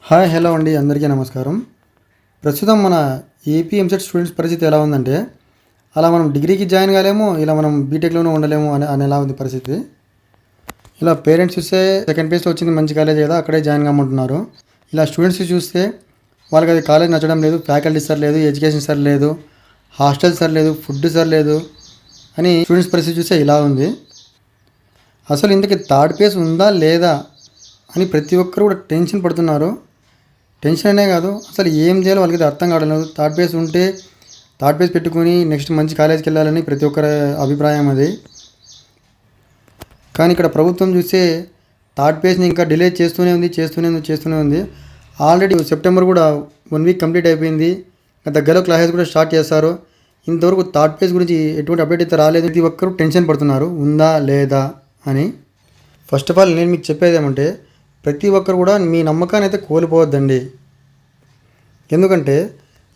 Hi hello అండి, అందరికీ నమస్కారం. ప్రస్తుతం మన ఏపీ ఎంసెట్ స్టూడెంట్స్ పరిస్థితి ఎలా ఉందంటే, అలా మనం డిగ్రీకి జాయిన్ కాలేము, ఇలా మనం బీటెక్లోనే ఉండలేము అనేలా ఉంది పరిస్థితి. ఇలా పేరెంట్స్ చూస్తే సెకండ్ ప్లేస్లో వచ్చింది మంచి కాలేజ్ కదా, అక్కడే జాయిన్ కామంటున్నారు. ఇలా స్టూడెంట్స్ చూస్తే వాళ్ళకి అది కాలేజ్ నచ్చడం లేదు, ఫ్యాకల్టీ సార్ లేదు, ఎడ్యుకేషన్ సార్ లేదు, హాస్టల్ సార్ లేదు, ఫుడ్ సార్ లేదు అని స్టూడెంట్స్ పరిస్థితి చూస్తే ఇలా ఉంది. అసలు ఇంతకీ థర్డ్ ప్లేస్ ఉందా లేదా అని ప్రతి ఒక్కరు కూడా టెన్షన్ పడుతున్నారు. టెన్షన్ అనే కాదు, అసలు ఏం చేయాలో వాళ్ళకి అర్థం కావడం లేదు. థర్డ్ ప్లేస్ ఉంటే థర్డ్ ప్లేస్ పెట్టుకుని నెక్స్ట్ మంచి కాలేజ్కి వెళ్ళాలని ప్రతి ఒక్కరి అభిప్రాయం అది. కానీ ఇక్కడ ప్రభుత్వం చూస్తే థర్డ్ ప్లేస్ని ఇంకా డిలే చేస్తూనే ఉంది. ఆల్రెడీ సెప్టెంబర్ కూడా 1 వీక్ కంప్లీట్ అయిపోయింది. దగ్గరలో క్లాసెస్ కూడా స్టార్ట్ చేస్తారు. ఇంతవరకు థర్డ్ ప్లేస్ గురించి ఎటువంటి అప్డేట్ అయితే రాలేదు. ప్రతి ఒక్కరు టెన్షన్ పడుతున్నారు ఉందా లేదా అని. ఫస్ట్ ఆఫ్ ఆల్ నేను మీకు చెప్పేది ఏమంటే, ప్రతి ఒక్కరు కూడా మీ నమ్మకాన్ని అయితే కోల్పోవద్దండి. ఎందుకంటే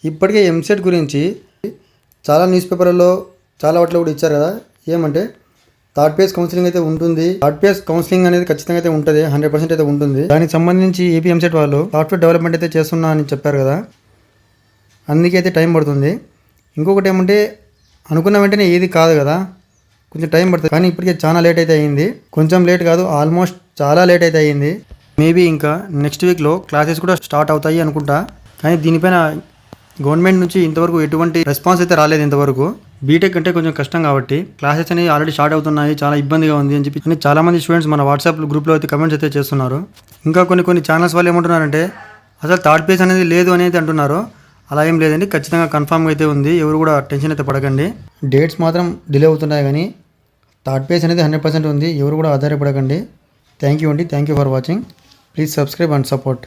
ఇప్పటికే ఎంసెట్ గురించి చాలా న్యూస్ పేపర్లలో చాలా వాటిలో కూడా ఇచ్చారు కదా, ఏమంటే థర్డ్ ఫేజ్ కౌన్సిలింగ్ అయితే ఉంటుంది. థర్డ్ ఫేజ్ కౌన్సిలింగ్ అనేది ఖచ్చితంగా అయితే ఉంటుంది, 100% అయితే ఉంటుంది. దానికి సంబంధించి ఏపీ ఎంసెట్ వాళ్ళు సాఫ్ట్వేర్ డెవలప్మెంట్ అయితే చేస్తున్నా అని చెప్పారు కదా, అందుకే అయితే టైం పడుతుంది. ఇంకొకటి ఏమంటే, అనుకున్న వెంటనే ఏది కాదు కదా, కొంచెం టైం పడుతుంది. కానీ ఇప్పటికే చాలా లేట్ అయితే అయ్యింది. కొంచెం లేట్ కాదు, ఆల్మోస్ట్ చాలా లేట్ అయితే అయ్యింది. మేబీ ఇంకా నెక్స్ట్ వీక్లో క్లాసెస్ కూడా స్టార్ట్ అవుతాయి అనుకుంటా. కానీ దీనిపైన గవర్నమెంట్ నుంచి ఇంతవరకు ఎటువంటి రెస్పాన్స్ అయితే రాలేదు. ఇంతవరకు బీటెక్ అంటే కొంచెం కష్టం కాబట్టి క్లాసెస్ అనేవి ఆల్రెడీ స్టార్ట్ అవుతున్నాయి, చాలా ఇబ్బందిగా ఉంది అని చెప్పి చాలా మంది స్టూడెంట్స్ మన వాట్సాప్ గ్రూప్లో అయితే కమెంట్స్ అయితే చేస్తున్నారు. ఇంకా కొన్ని ఛానల్స్ వాళ్ళు ఏమంటున్నారంటే, అసలు థర్డ్ ప్లేస్ అనేది లేదు అనేది అంటున్నారు. అలా ఏం లేదండి, ఖచ్చితంగా కన్ఫామ్గా అయితే ఉంది. ఎవరు కూడా టెన్షన్ అయితే పడకండి. డేట్స్ మాత్రం డిలే అవుతున్నాయి, కానీ థర్డ్ ప్లేస్ అనేది 100% ఉంది. ఎవరు కూడా ఆధారపడకండి. థ్యాంక్ యూ అండి, thank you for watching. Please subscribe and support.